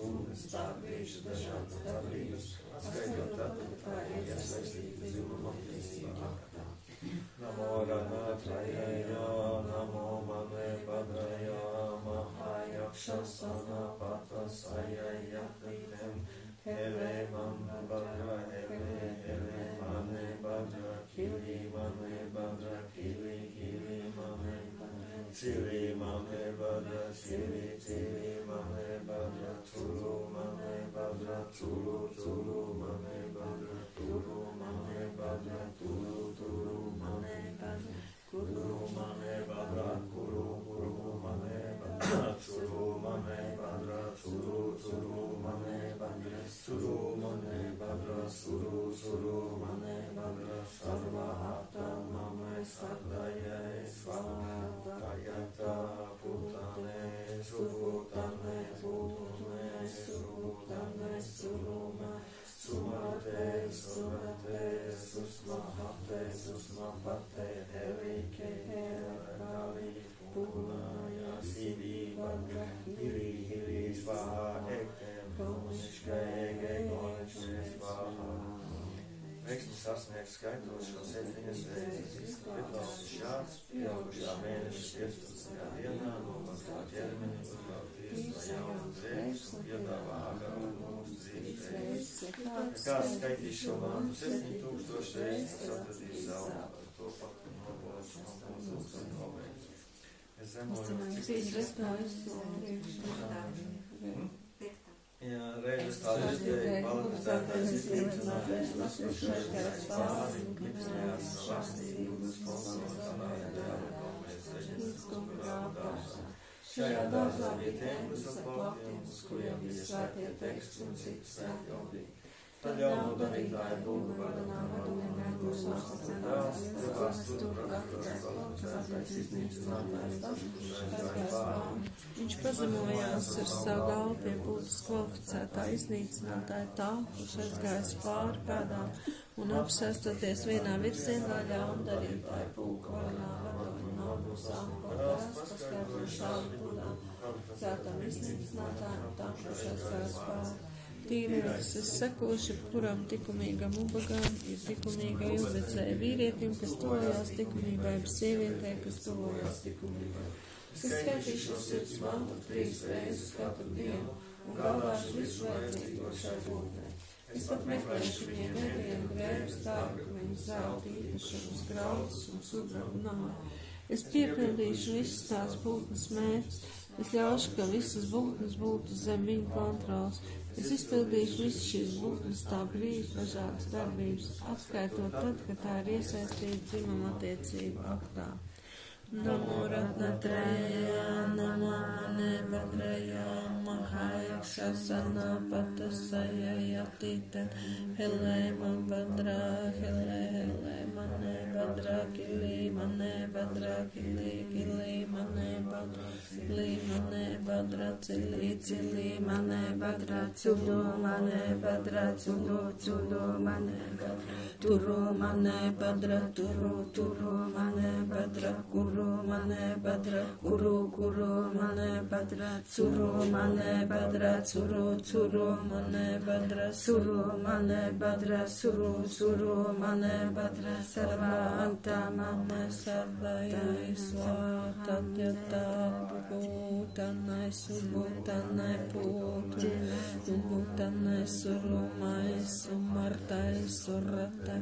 un stāvījuši dažādas darbības, skaitot tādu, kā iesaistīti dzimuma attīstībā. Namo Ranātrājā, namo Mane Badrajā, Mahājakšasana Patasājai Yatīnem, Hele Mane Badra, Hele Mane Badra, Kili Mane Badra, Kili Mane Badra, Cili Mane Badra, Cili Mane Badra, Tulu Mane Badra, Tulu Mane Badra, Tulu Mane Badra, Tulu Mane Badra, Kuru Mane Badra, Kuru Mane Badra, Tulu Mane Badra, Tulu Mane Badra, Suru Mane Badra, Suru Mane Badra, Sarva Hata Mame Sadaya Svaha Kayata Putane Subhutane Putane Subhutane Suruma Sumate Sumate Susmahate Susmapate Helike Helakali Punaya Siddhi Badra Hiri Svaha Ektem Goniška Ege Goniška Svaha. Veiksmi sasniegt skaitot šo 7 reizes. Rituāls ir šāds: pieaugušā mēneša 15. dienā nomaskā ķermeni, uzvelk no jauna drēbes un piedāvā agaru mūsu dzīves. Ja kāds skaitīs šo mātu 7000 reizes, tas atradīs savu ar to faktu nobožu un lūdzu nobeidzu. Es Jā, reizes tā iespēja kvalificētājs iznīcinātājs, uzskušais pāri, klipsnējās no valstības, konsolidārāja dēli, nomēs reģistras, kurā dārzā. Šajā dārzā bija templis ar plaktiem, uz kuriem bija svētie teksti un citi svēti objekti. Tad jauno darītāju būtu vadinām klusās dēls, devās tur praktiskais kvalificētais iznīcinātājs, uzskušais pāri. Viņš pazemojās ar savu galvu pie būtas kvalificētā iznīcinātāja tā, kurš aizgājis pāri pēdām un apsēstoties vienā virzienā ļaundarītāju pulka vaļā vadot no abusām kodās, paskaidroja šādi būdām cētam iznīcinātājiem tā, kurš aizgājis pāri. Tīrītis es sekošu, kuram likumīgam ubagam ir likumīgai ubecēji vīrietim, kas tuvojās likumībai, sievietē, kas tuvojās likumībai. Es skaitīšu sirds mantu 3 reizes katru dienu un gādāšu visu vajadzīgo šai būtnei. Es pat meklēšu viņiem nevienu grēbus tādu, ka viņi zelta īpašumus, graudus un sudrabu nav. Es piepildīšu visas tās būtnes mērķus. Es ļaušu, ka visas būtnes būtu zem viņu kontrols. Es izpildīšu visas šīs būtnes tā brīvas dažādas darbības, atskaitot tad, kad tā ir iesaistīta dzimuma attiecību aktā. Namo Ratnatrājā, Namo Mane Badrajā, Mahājakšasana Patasājā Yatīten, Hele Man Badra, Hele Mane Badra, Kili Mane Badra, Kili Mane Badra, Cili Mane Badra, Cili Mane Badra, Culu Mane Badra, Culu Mane Badra, Turu Mane Badra, Turu Mane Badra, Kuru Mane Badra, Kuru Mane Badra, Tsuru Mane Badra, Tsuru Mane Badra, Suru Mane Badra, Suru Mane Badra, Sarva Anta Mane Sarvaya Isva Tatyata Bhutanai Subhutanai Putu Subhutanai Surumai Sumartai Suratai